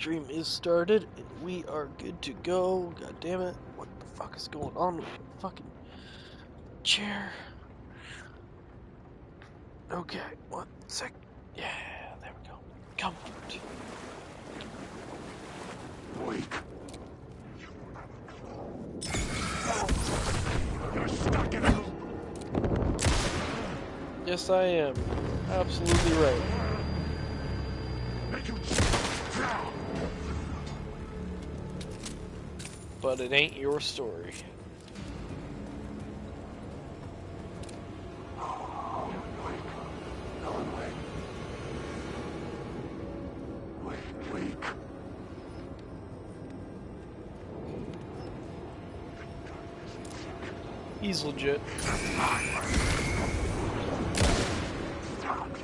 Stream is started, and we are good to go. God damn it. What the fuck is going on with the fucking chair? Okay, 1 sec. Yeah, there we go. Comfort. Wake. You're stuck in a loop. Yes, I am. Absolutely right. Make you drown. But it ain't your story. Wake. He's legit.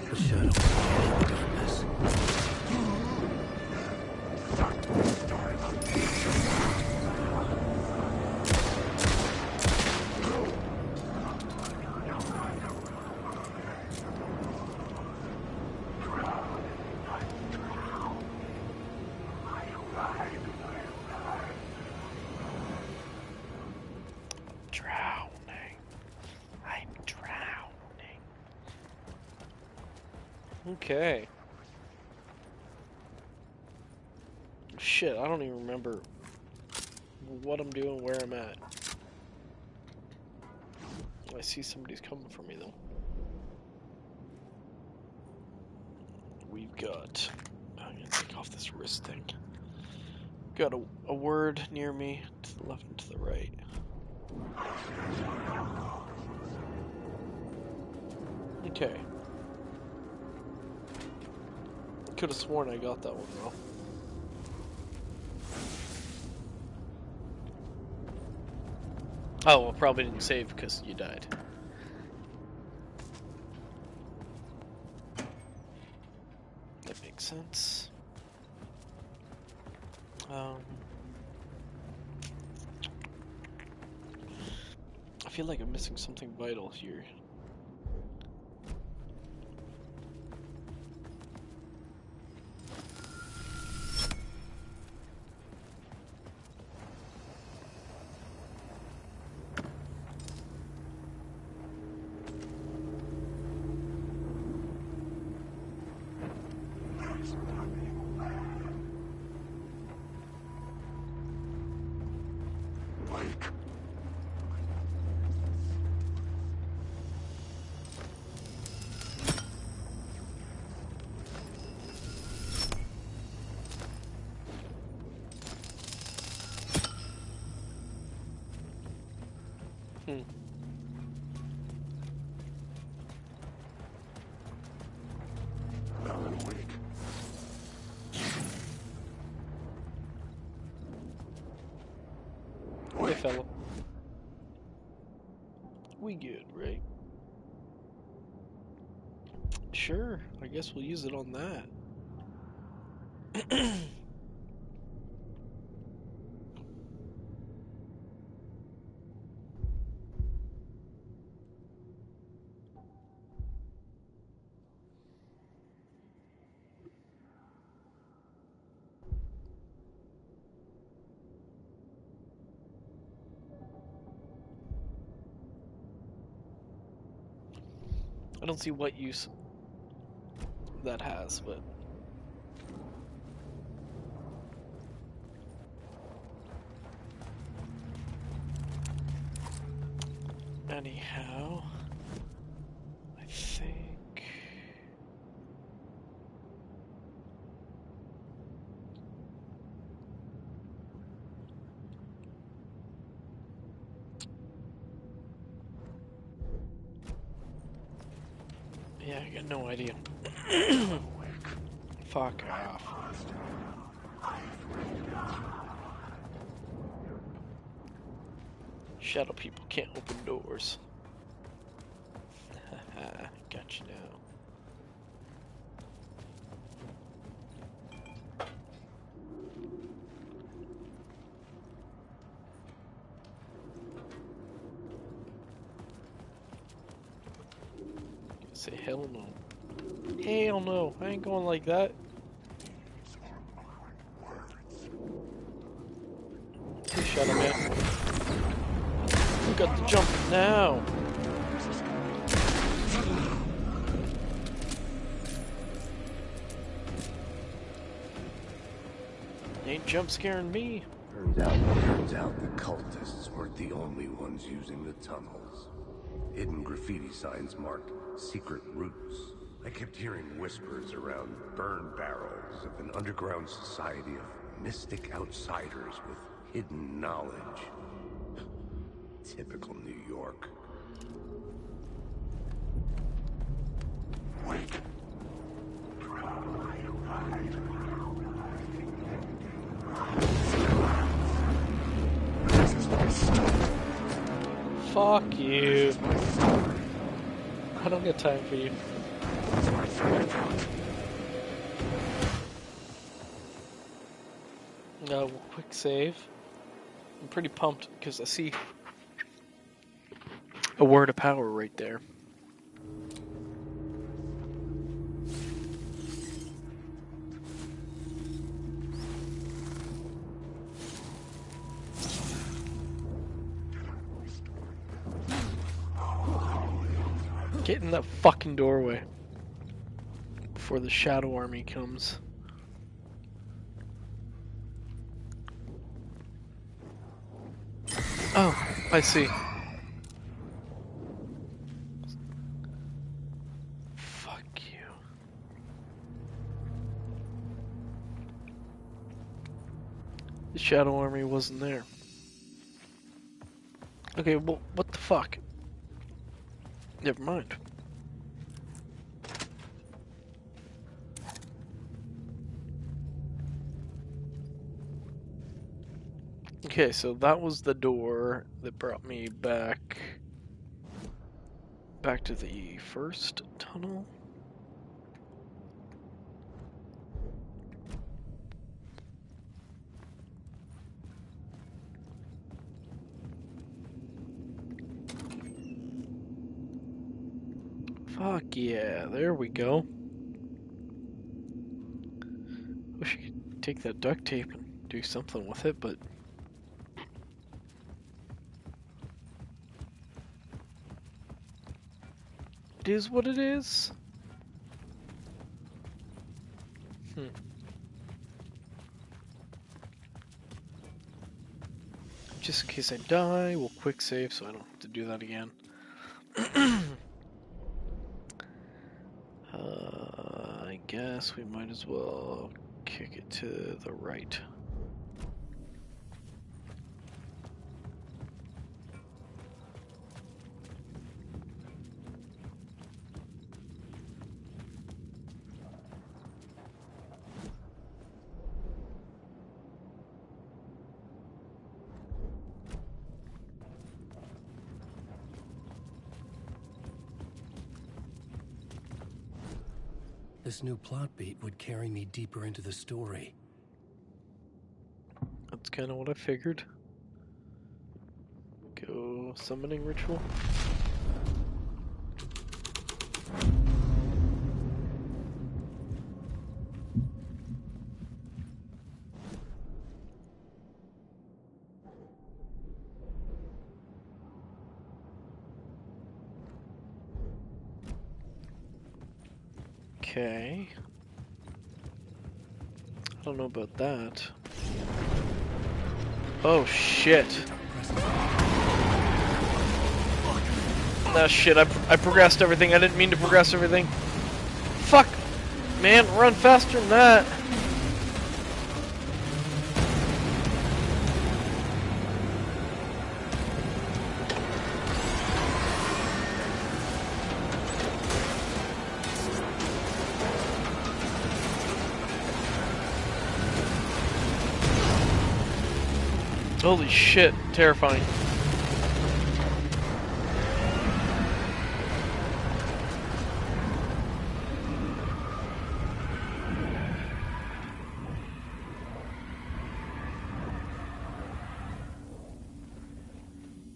The shadow of darkness. Drowning. I'm drowning. Okay. Shit, I don't even remember what I'm doing, where I'm at. I see somebody's coming for me though. We've got... I'm gonna take off this wrist thing. Got a word near me, to the left and to the right. Okay. Could have sworn I got that one though. Oh, well, probably didn't save because you died. That makes sense. I feel like I'm missing something vital here. Wake. Alan Wake. Hey, fella. We good, right? Sure, I guess we'll use it on that. I don't see what use that has, but... Anyhow... I think... Yeah, I got no idea. Fuck off. Shadow people can't open doors. Haha, gotcha now. Say hell no. Hell no, I ain't going like that. These are my Shadow Man. We got the jump now. Ain't jump scaring me. Turns out the cultists weren't the only ones using the tunnels. Hidden graffiti signs marked secret routes. I kept hearing whispers around burn barrels of an underground society of mystic outsiders with hidden knowledge. Typical New York. Wake. This is my story. Fuck you. I don't got time for you. That's my favorite part. No, quick save. I'm pretty pumped because I see a word of power right there. Get in that fucking doorway before the Shadow Army comes. Oh, I see. Fuck you. The Shadow Army wasn't there. Okay, well, what the fuck? Never mind. Okay, so that was the door that brought me back to the first tunnel. Fuck yeah, there we go. Wish you could take that duct tape and do something with it, but it is what it is. Just in case I die, we'll quick save so I don't have to do that again. I guess we might as well kick it to the right. This new plot beat would carry me deeper into the story. That's kind of what I figured. Go summoning ritual. Okay. I don't know about that. Oh shit. Nah, shit, I progressed everything. I didn't mean to progress everything. Fuck! Man, run faster than that. Holy shit, terrifying.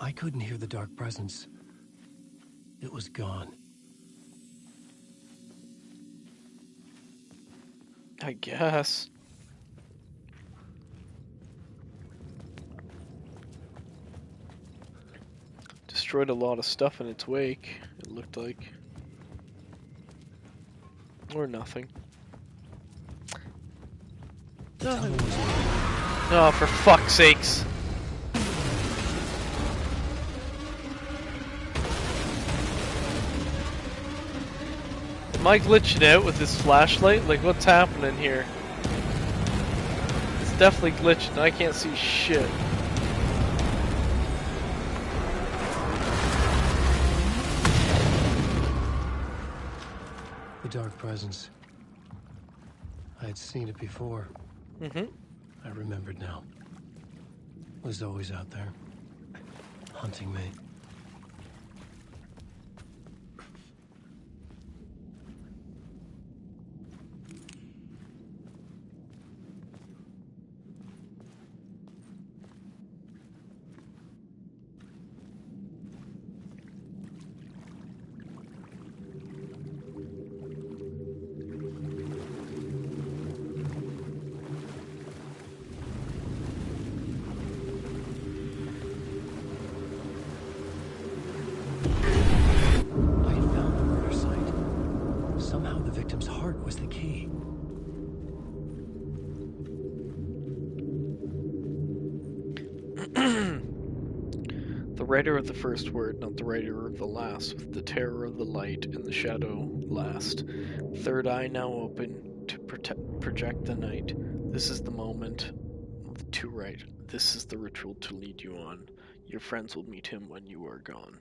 I couldn't hear the dark presence. It was gone. I guess. destroyed a lot of stuff in its wake, it looked like. Or nothing. Nothing. Oh, for fuck's sakes. Am I glitching out with this flashlight? Like, what's happening here? It's definitely glitching. I can't see shit. The Dark Presence. I had seen it before. Mm-hmm. I remembered now. It was always out there, hunting me. Was the key. The writer of the first word, not the writer of the last, with the terror of the light and the shadow last. Third eye now open to project the night. This is the moment to write. This is the ritual to lead you on. Your friends will meet him when you are gone.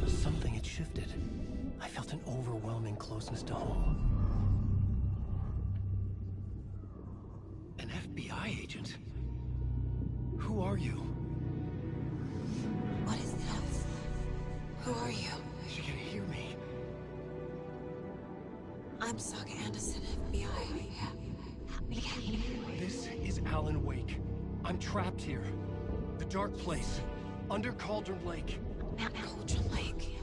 Something had shifted. I felt an overwhelming closeness to home. An FBI agent? Who are you? What is this? Who are you? She can hear me. I'm Saga Anderson, FBI. This is Alan Wake. I'm trapped here. The dark place. Under Cauldron Lake. Cauldron Lake.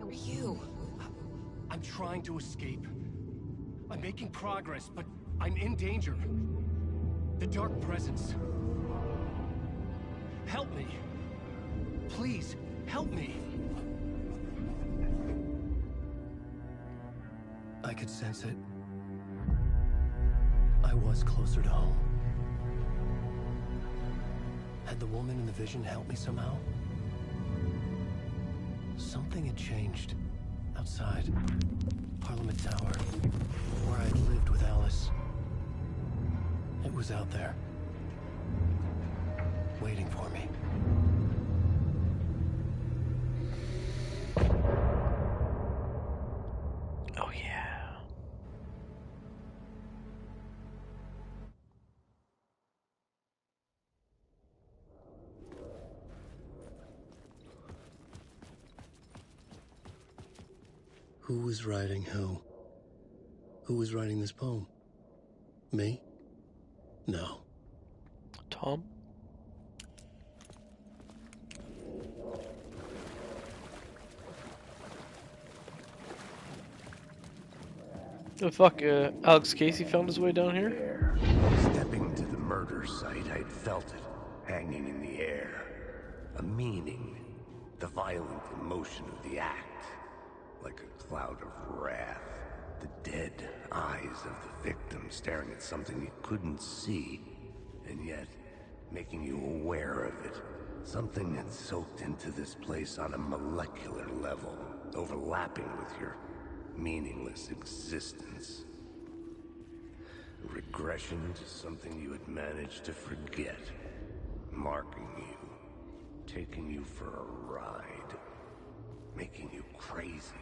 Who are you? I'm trying to escape. I'm making progress, but I'm in danger. The Dark Presence. Help me. Please, help me. I could sense it. I was closer to home. Had the woman in the vision helped me somehow? Something had changed. Outside. Parliament Tower. Where I'd lived with Alice. It was out there. Waiting for me. Oh yeah. Who was writing who? Who was writing this poem? Me? No. Tom? The fuck, Alex Casey found his way down here? Stepping to the murder site, I'd felt it, hanging in the air. A meaning. The violent emotion of the act. Like a cloud of wrath. The dead eyes of the victim staring at something you couldn't see, and yet making you aware of it. Something that soaked into this place on a molecular level, overlapping with your meaningless existence. A regression to something you had managed to forget. Marking you. Taking you for a ride. Making you crazier.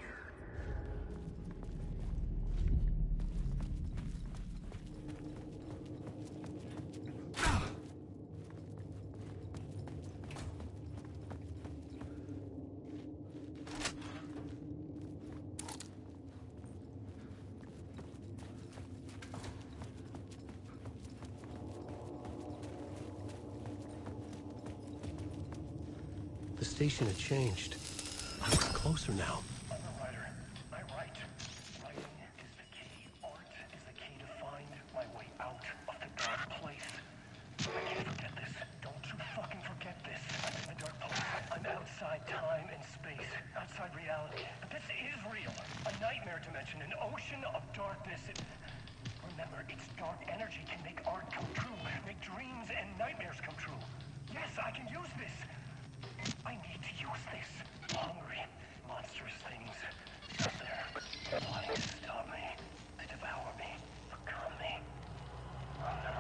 The station had changed. I was closer now. Ryder, I write. Writing is the key. Art is the key to find my way out of the dark place. I can't forget this. Don't you fucking forget this. I'm in the dark place. I'm outside time and space. Outside reality. But this is real. A nightmare dimension. An ocean of darkness. Remember, its dark energy can make art come true. Make dreams and nightmares come true. Yes, I can use this. I need to use this. Hungry, monstrous things out there, plotting to stop me, to devour me, become me. Oh no.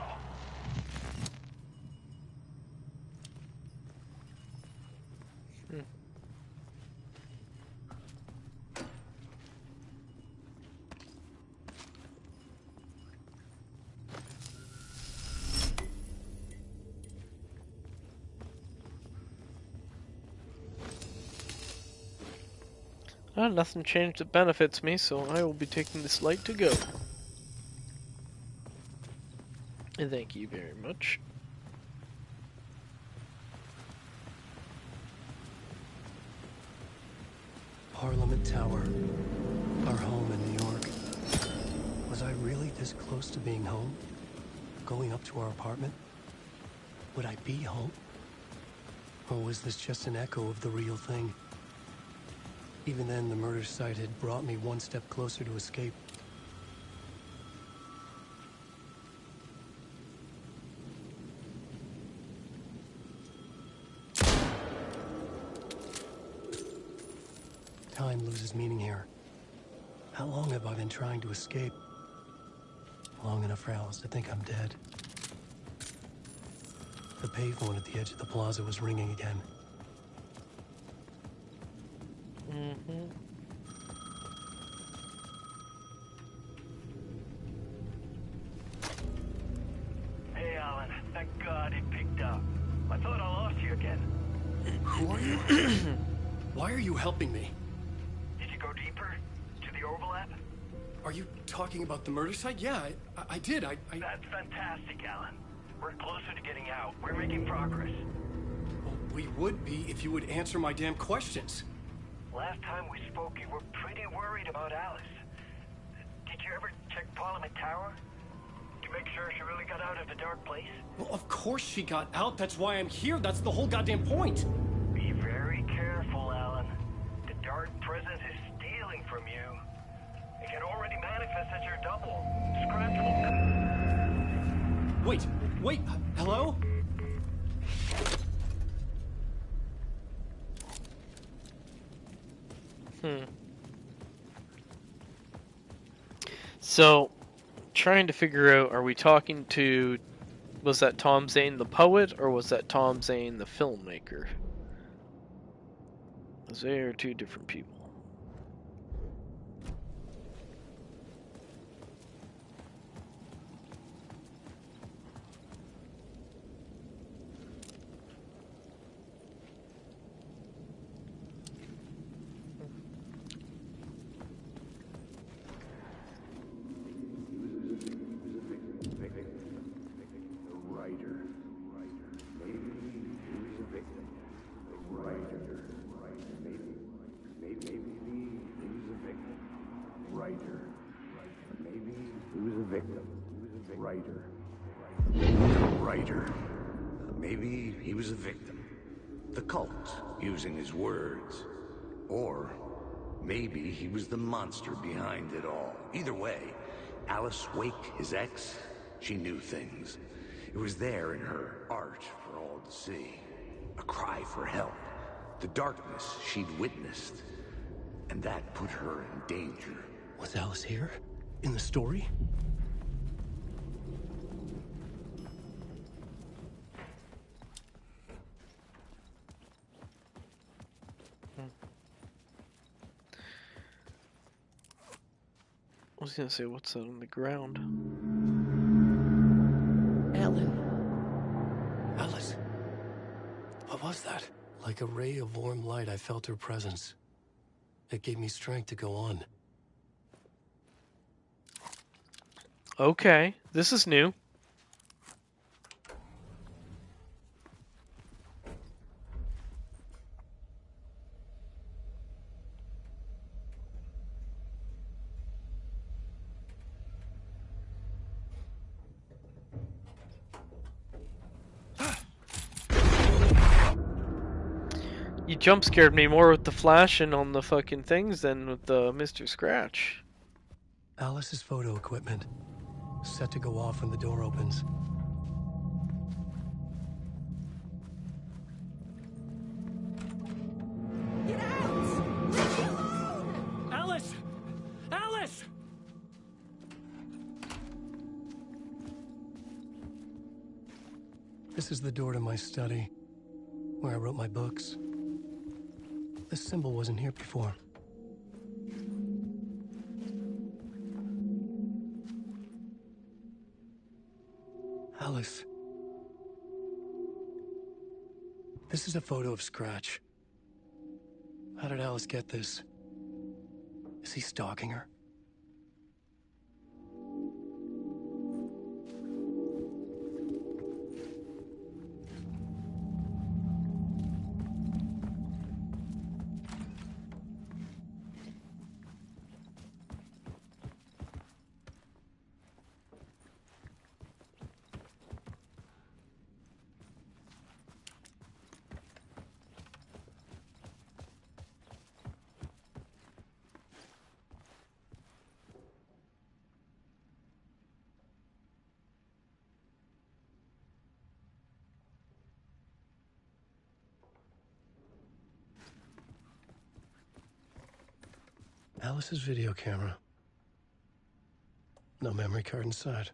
Nothing changed that benefits me, so I will be taking this light to go. And thank you very much. Parliament Tower. Our home in New York. Was I really this close to being home? Going up to our apartment? Would I be home? Or was this just an echo of the real thing? Even then, the murder site had brought me one step closer to escape. Time loses meaning here. How long have I been trying to escape? Long enough for Alice to think I'm dead. The payphone at the edge of the plaza was ringing again. Hey, Alan. Thank God it picked up. I thought I lost you again. Who are you? Why are you helping me? Did you go deeper? To the overlap? Are you talking about the murder site? Yeah, I did. That's fantastic, Alan. We're closer to getting out. We're making progress. Well, we would be if you would answer my damn questions. Last time we spoke, you were pretty worried about Alice. Did you ever check Parliament Tower? To make sure she really got out of the dark place? Well, of course she got out. That's why I'm here. That's the whole goddamn point. Be very careful, Alan. The dark presence is stealing from you. It can already manifest as your double. Scratchable. Wait, hello? So, trying to figure out, are we talking to, was that Tom Zane the poet, or was that Tom Zane the filmmaker? Because they are two different people. Maybe he was a victim. The cult, using his words. Or maybe he was the monster behind it all. Either way, Alice Wake, his ex, she knew things. It was there in her art for all to see. A cry for help. The darkness she'd witnessed. And that put her in danger. Was Alice here? In the story? I was gonna say, what's that on the ground? Alan. Alice. What was that? Like a ray of warm light, I felt her presence. It gave me strength to go on. Okay, this is new. You jump scared me more with the flashing on the fucking things than with the Mr. Scratch. Alice's photo equipment. Set to go off when the door opens. Get out! Leave me alone! Alice! Alice! This is the door to my study, where I wrote my books. This symbol wasn't here before. Alice. This is a photo of Scratch. How did Alice get this? Is he stalking her? Alice's video camera. No memory card inside.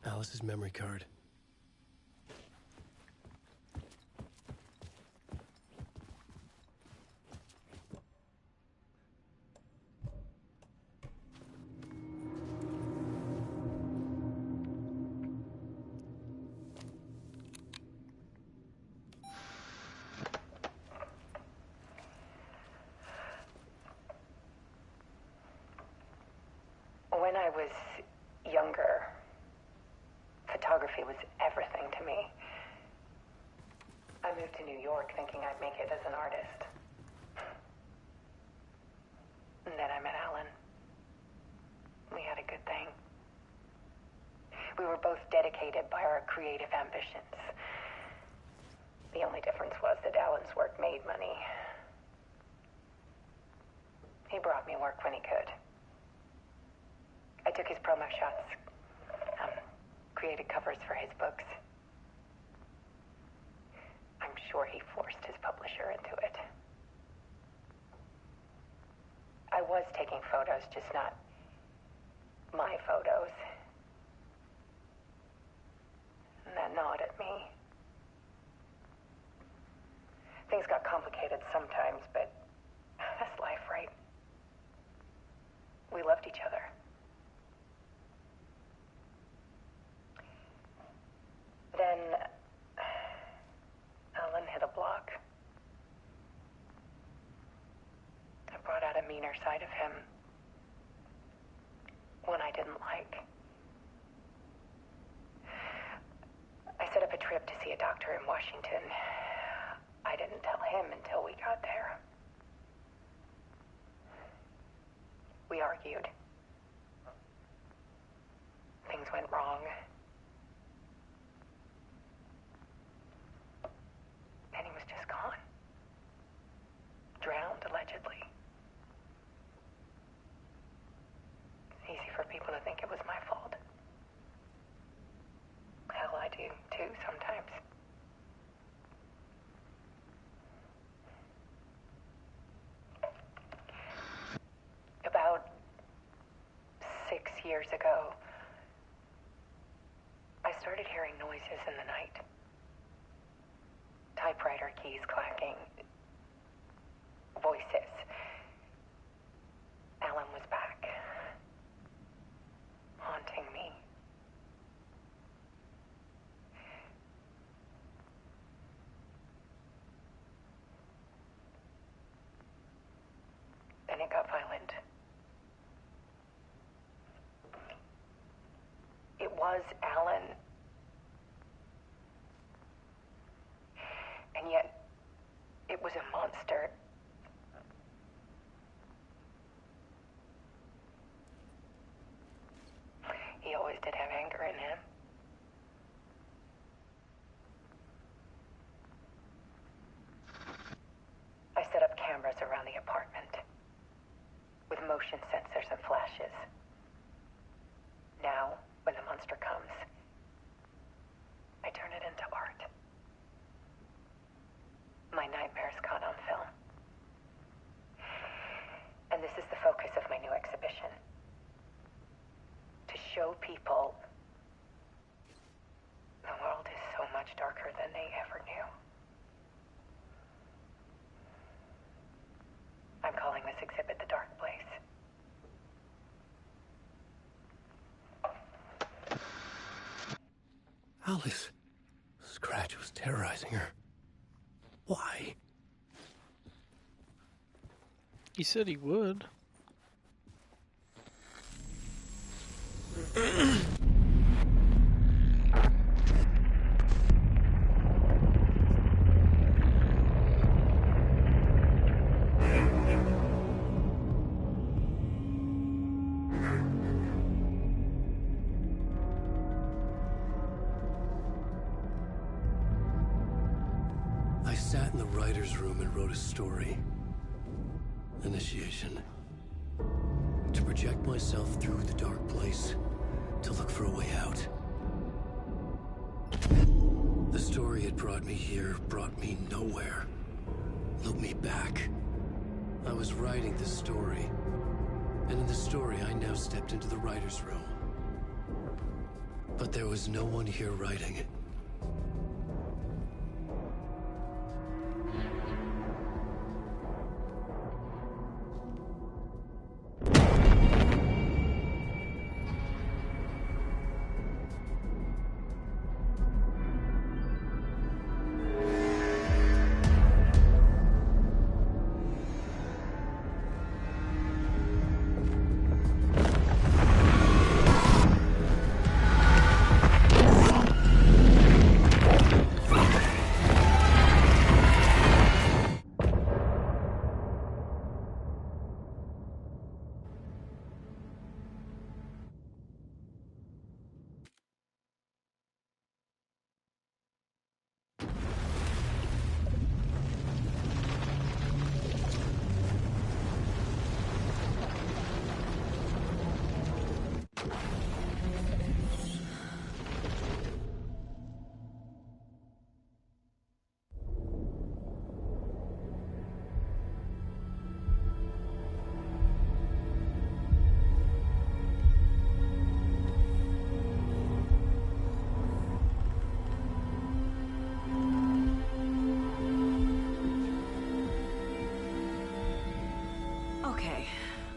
Alice's memory card. When I was younger, photography was everything to me. I moved to New York thinking I'd make it as an artist. And then I met Alan. We had a good thing. We were both dedicated by our creative ambitions. The only difference was that Alan's work made money. He brought me work when he could. I took his promo shots, created covers for his books. I'm sure he forced his publisher into it. I was taking photos, just not my photos. And that gnawed at me. Things got complicated sometimes, but that's life, right? We loved each other. Then Alan hit a block. I brought out a meaner side of him. One I didn't like. I set up a trip to see a doctor in Washington. I didn't tell him until we got there. We argued. Things went wrong. And he was just gone. Drowned, allegedly. It's easy for people to think it was my fault. Hell, I do, too, sometimes. About 6 years ago, I started hearing noises in the night. Typewriter keys clacking. Voices. Alan was back. Haunting me. Then it got violent. It was Alan. Alice. Scratch was terrorizing her. Why? He said he would. I sat in the writer's room and wrote a story. Initiation. To project myself through the dark place, to look for a way out. The story had brought me here, brought me nowhere. Looped me back. I was writing the story. And in the story, I now stepped into the writer's room. But there was no one here writing it.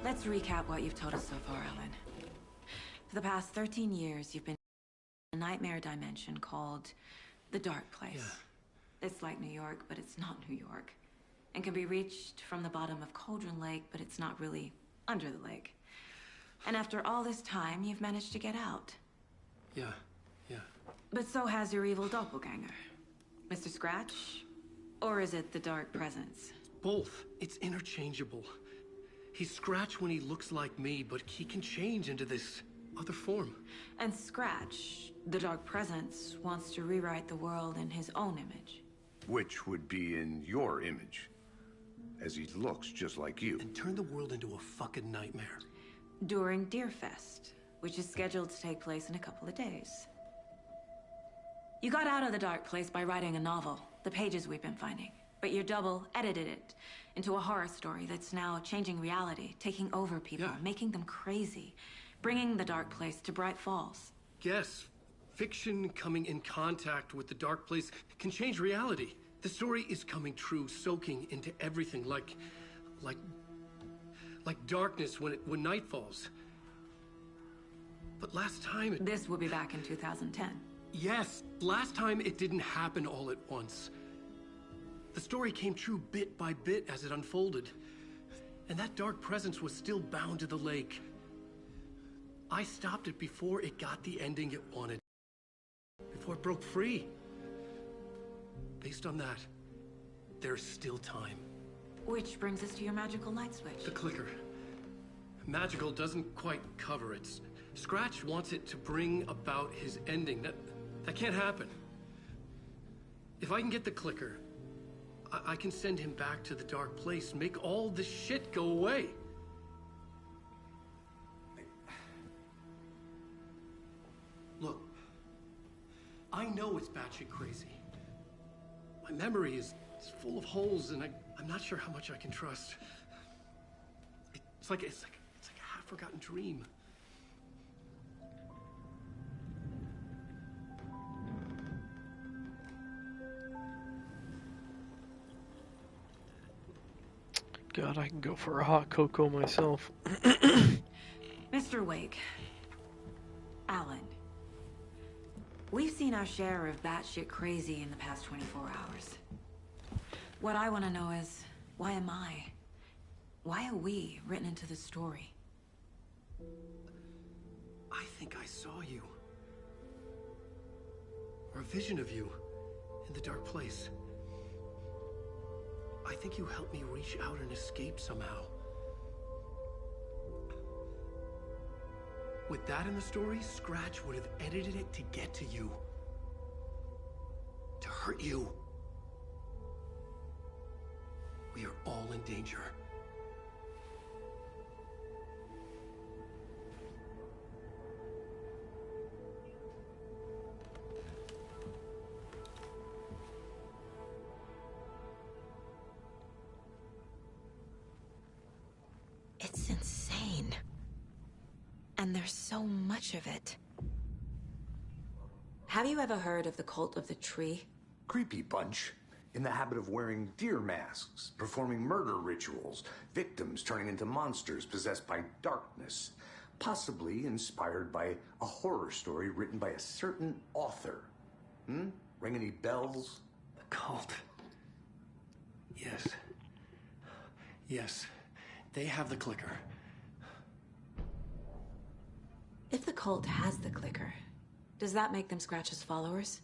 Let's recap what you've told us so far, Alan. For the past 13 years, you've been in a nightmare dimension called the Dark Place. Yeah. It's like New York, but it's not New York. And can be reached from the bottom of Cauldron Lake, but it's not really under the lake. And after all this time, you've managed to get out. Yeah. But so has your evil doppelganger. Mr. Scratch? Or is it the Dark Presence? Both. It's interchangeable. He's Scratch when he looks like me, but he can change into this other form. And Scratch, the Dark Presence, wants to rewrite the world in his own image. Which would be in your image, as he looks just like you. And turn the world into a fucking nightmare. During Deerfest, which is scheduled to take place in a couple of days. You got out of the Dark Place by writing a novel, the pages we've been finding. But your double edited it into a horror story that's now changing reality, taking over people, making them crazy, bringing the Dark Place to Bright Falls. Yes, fiction coming in contact with the Dark Place can change reality. The story is coming true, soaking into everything, like darkness when night falls. But last time This will be back in 2010. Yes, last time it didn't happen all at once. The story came true bit by bit as it unfolded. And that dark presence was still bound to the lake. I stopped it before it got the ending it wanted. Before it broke free. Based on that, there's still time. Which brings us to your magical light switch. The clicker. Magical doesn't quite cover it. Scratch wants it to bring about his ending. That can't happen. If I can get the clicker, I can send him back to the Dark Place, make all this shit go away. Look, I know it's batshit crazy. My memory is full of holes, and I'm not sure how much I can trust. It's like a half-forgotten dream. God, I can go for a hot cocoa myself. Mr. Wake. Alan. We've seen our share of batshit crazy in the past 24 hours. What I want to know is, why am I? Why are we written into the story? I think I saw you. Or a vision of you in the dark place. I think you helped me reach out and escape somehow. With that in the story, Scratch would have edited it to get to you. To hurt you. We are all in danger. It's insane. And there's so much of it. Have you ever heard of the Cult of the Tree? Creepy bunch. In the habit of wearing deer masks, performing murder rituals, victims turning into monsters possessed by darkness. Possibly inspired by a horror story written by a certain author. Ring any bells? The cult. Yes. Yes. They have the clicker. If the cult has the clicker, does that make them Scratch's followers?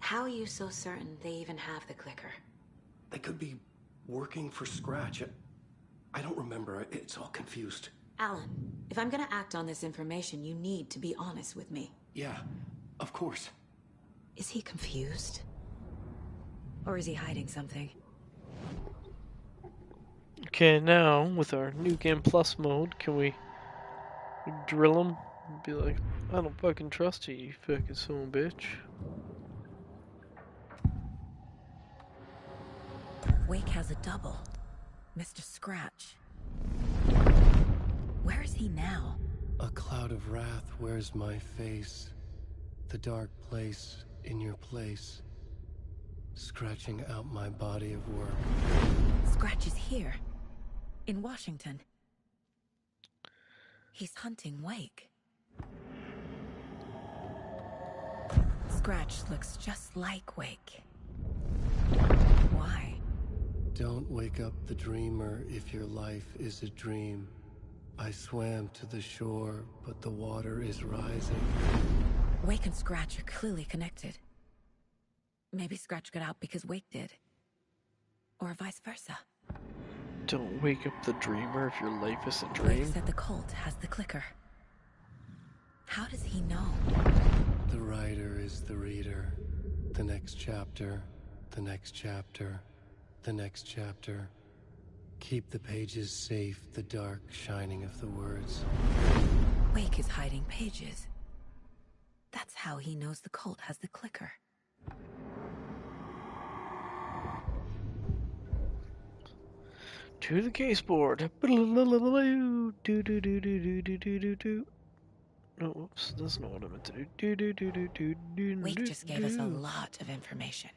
How are you so certain they even have the clicker? They could be working for Scratch. I don't remember. It's all confused. Alan, if I'm gonna act on this information, you need to be honest with me. Yeah, of course. Is he confused? Or is he hiding something? Okay, now, with our New Game Plus mode, can we drill him and be like, I don't fucking trust you, you fucking son of a bitch. Wake has a double. Mr. Scratch. Where is he now? A cloud of wrath wears my face. The dark place in your place. Scratching out my body of work. Scratch is here. In Washington. He's hunting Wake. Scratch looks just like Wake. Why? Don't wake up the dreamer if your life is a dream. I swam to the shore, but the water is rising. Wake and Scratch are clearly connected. Maybe Scratch got out because Wake did. Or vice versa. Don't wake up the dreamer if your life is a Wake dream. said the cult has the clicker. How does he know? The writer is the reader. The next chapter, the next chapter, the next chapter. Keep the pages safe, the dark shining of the words. Wake is hiding pages. That's how he knows the cult has the clicker. To the case board. Oh, whoops, that's not what I meant to do. Wake just gave us a lot of information.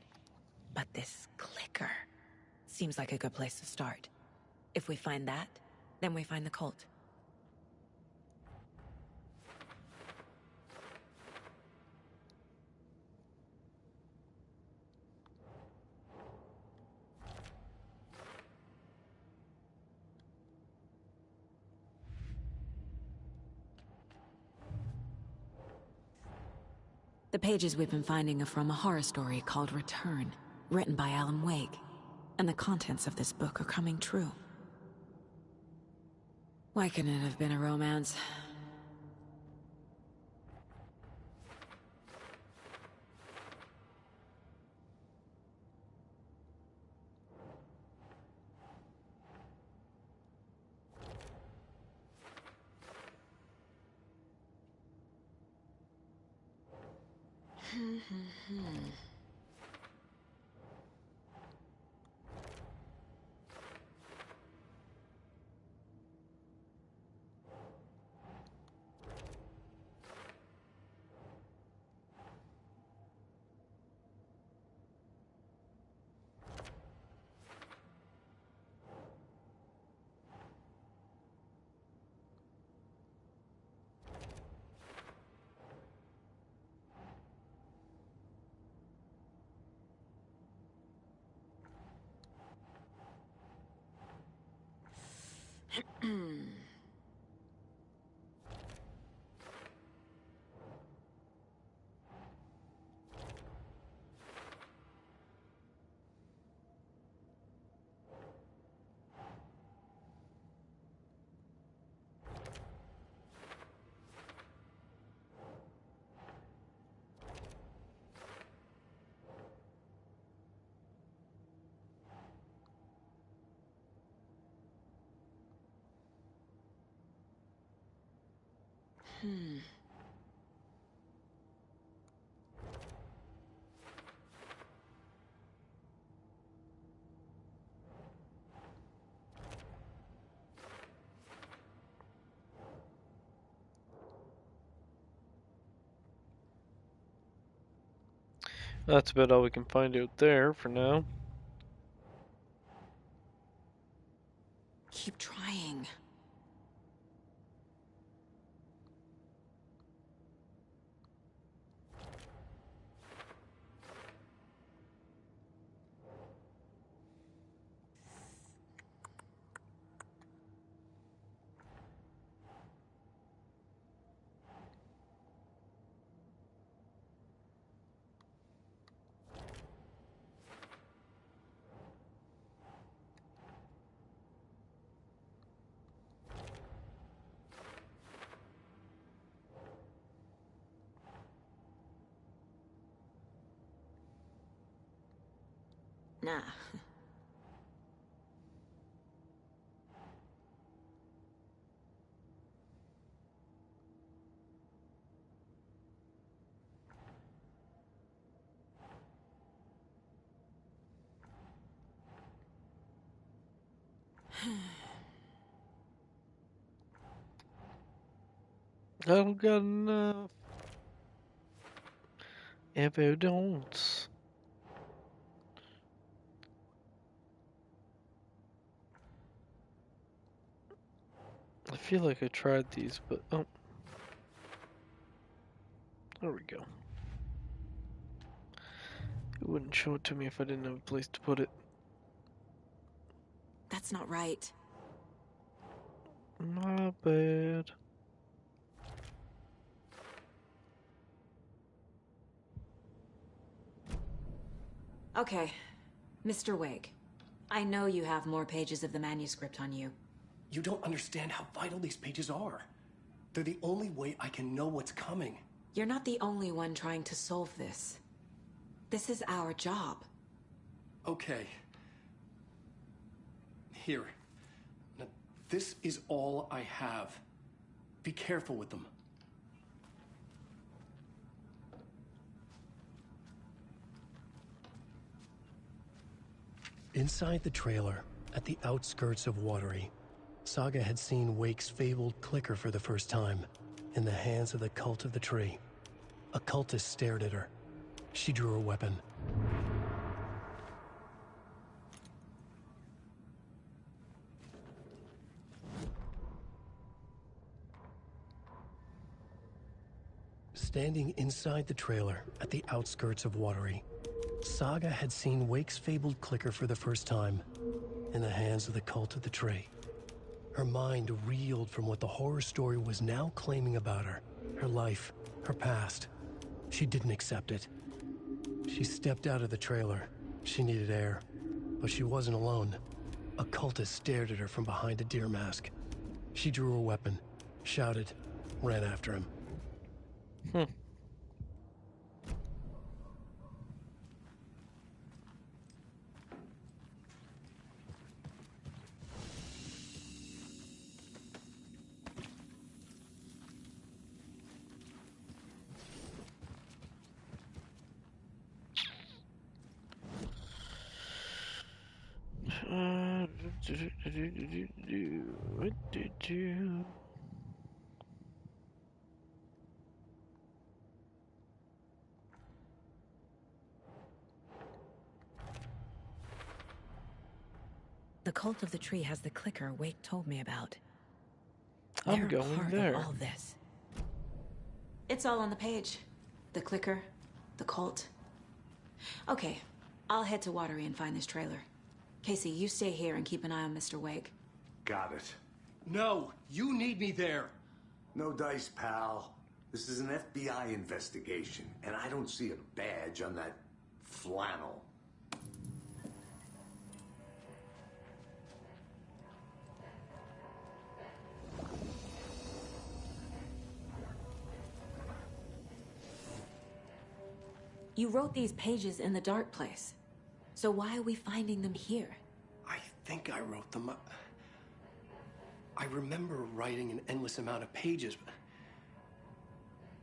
But this clicker seems like a good place to start. If we find that, then we find the cult. The pages we've been finding are from a horror story called Return, written by Alan Wake. And the contents of this book are coming true. Why couldn't it have been a romance? That's about all we can find out there for now. Keep trying. Nah. I don't got enough evidence. I feel like I tried these, but oh. There we go. It wouldn't show it to me if I didn't have a place to put it. That's not right. My bad. Okay, Mr. Wake. I know you have more pages of the manuscript on you. You don't understand how vital these pages are. They're the only way I can know what's coming. You're not the only one trying to solve this. This is our job. Okay. Here. Now, this is all I have. Be careful with them. Inside the trailer, at the outskirts of Watery, Saga had seen Wake's fabled clicker for the first time, in the hands of the Cult of the Tree. A cultist stared at her. She drew her weapon. Standing inside the trailer, at the outskirts of Watery, Saga had seen Wake's fabled clicker for the first time, in the hands of the Cult of the Tree. Her mind reeled from what the horror story was now claiming about her. Her life, her past. She didn't accept it. She stepped out of the trailer. She needed air. But she wasn't alone. A cultist stared at her from behind a deer mask. She drew her weapon, shouted, ran after him. What did you? The Cult of the Tree has the clicker Wake told me about. I'm They're going part there. of all this. It's all on the page. The clicker, the cult. Okay, I'll head to Watery and find this trailer. Casey, you stay here and keep an eye on Mr. Wake. Got it. No, you need me there. No dice, pal. This is an FBI investigation, and I don't see a badge on that flannel. You wrote these pages in the dark place. So why are we finding them here? I think I wrote them up. I remember writing an endless amount of pages, but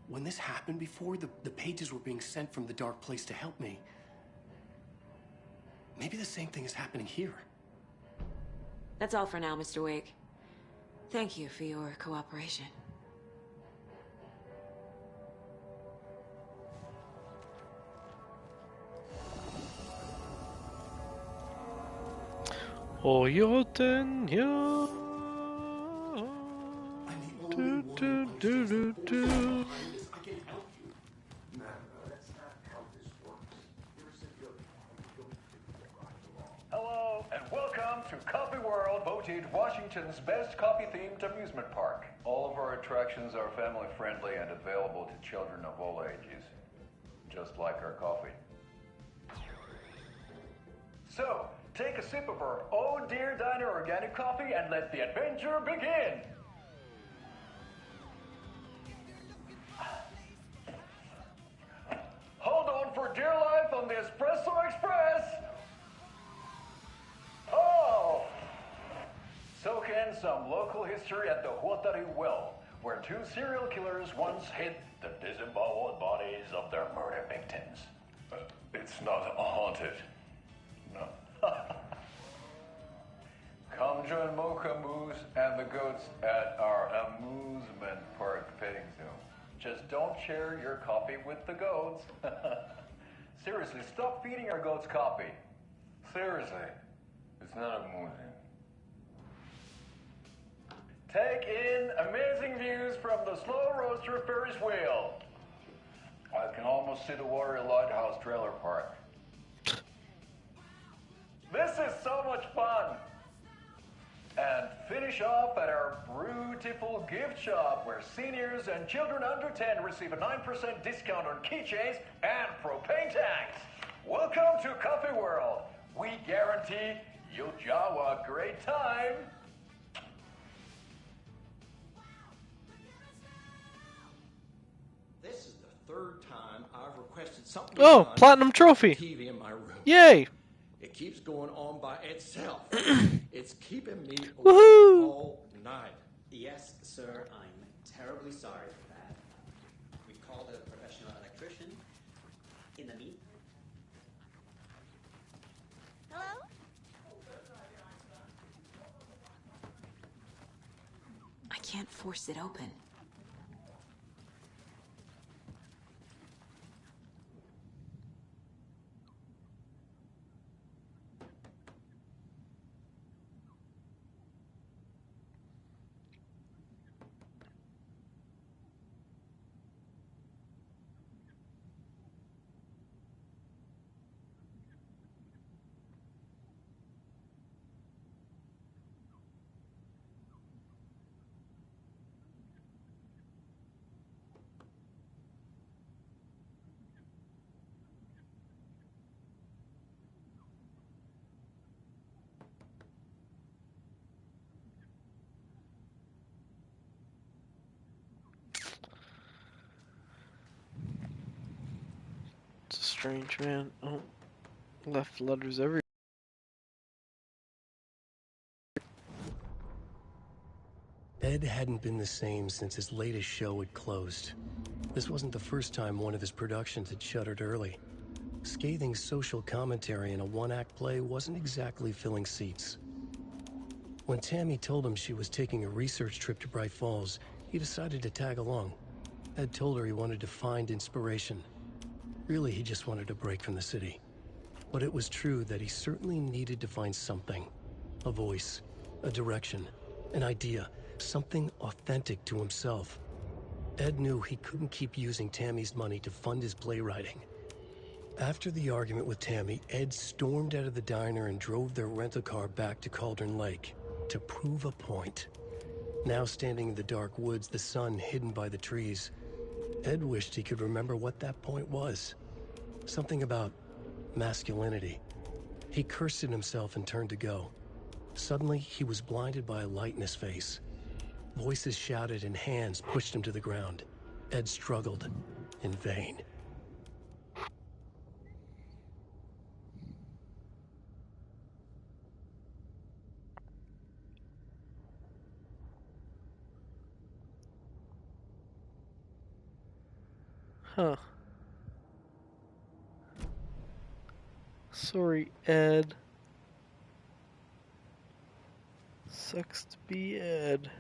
When this happened before, the pages were being sent from the dark place to help me. Maybe the same thing is happening here. That's all for now, Mr. Wake. Thank you for your cooperation. Oyotenya. Do, do, do, do, do. Hello, and welcome to Coffee World, voted Washington's best coffee-themed amusement park. All of our attractions are family-friendly and available to children of all ages, just like our coffee. So, take a sip of our Oh Dear Diner organic coffee and let the adventure begin! Hold on for dear life on the Espresso Express! Oh! Soak in some local history at the Huatari Well, where two serial killers once hid the disemboweled bodies of their murder victims. It's not haunted. No. Come join Mocha Moose and the goats at our amusement park petting zoo. Just don't share your coffee with the goats. Seriously, stop feeding our goats coffee. Seriously, it's not amusing. Take in amazing views from the Slow Roaster Ferris wheel. I can almost see the Watery Lighthouse trailer park. This is so much fun. And finish off at our beautiful gift shop where seniors and children under 10 receive a 9% discount on keychains and propane tanks. Welcome to Coffee World. We guarantee you'll have a great time. This is the third time I've requested something. Oh, done platinum with the trophy. TV in my room. Yay! It keeps going on by itself. It's keeping me awake Woohoo! all night. Yes, sir, I'm terribly sorry for that. We called a professional electrician. In the meantime... Hello? I can't force it open. It's a strange man. Oh, left letters everywhere. Ed hadn't been the same since his latest show had closed. This wasn't the first time one of his productions had shuttered early. Scathing social commentary in a one-act play wasn't exactly filling seats. When Tammy told him she was taking a research trip to Bright Falls, he decided to tag along. Ed told her he wanted to find inspiration. Really, he just wanted a break from the city. But it was true that he certainly needed to find something. A voice, a direction, an idea, something authentic to himself. Ed knew he couldn't keep using Tammy's money to fund his playwriting. After the argument with Tammy, Ed stormed out of the diner and drove their rental car back to Cauldron Lake to prove a point. Now standing in the dark woods, the sun hidden by the trees, Ed wished he could remember what that point was. Something about masculinity. He cursed at himself and turned to go. Suddenly, he was blinded by a light in his face. Voices shouted and hands pushed him to the ground. Ed struggled, in vain. Huh. Sorry, Ed. Sucks to be Ed.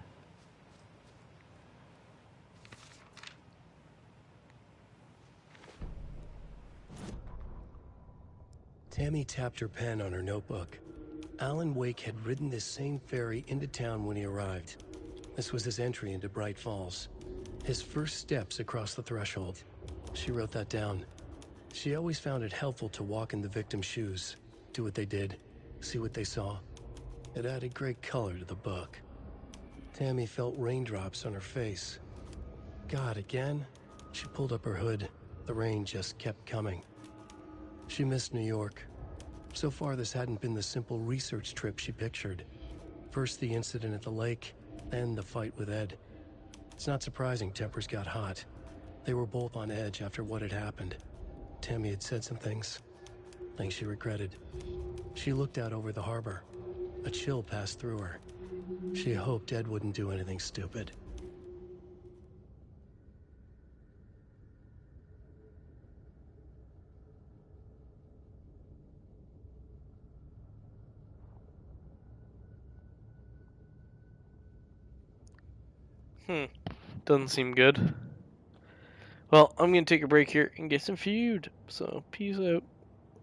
Tammy tapped her pen on her notebook. Alan Wake had ridden this same ferry into town when he arrived. This was his entry into Bright Falls. His first steps across the threshold. She wrote that down. She always found it helpful to walk in the victim's shoes, do what they did, see what they saw. It added great color to the book. Tammy felt raindrops on her face. God, again? She pulled up her hood. The rain just kept coming. She missed New York. So far, this hadn't been the simple research trip she pictured. First the incident at the lake, then the fight with Ed. It's not surprising tempers got hot. They were both on edge after what had happened. Tammy had said some things she regretted. She looked out over the harbor. A chill passed through her. She hoped Ed wouldn't do anything stupid. Doesn't seem good. Well, I'm gonna take a break here and get some food. So, peace out.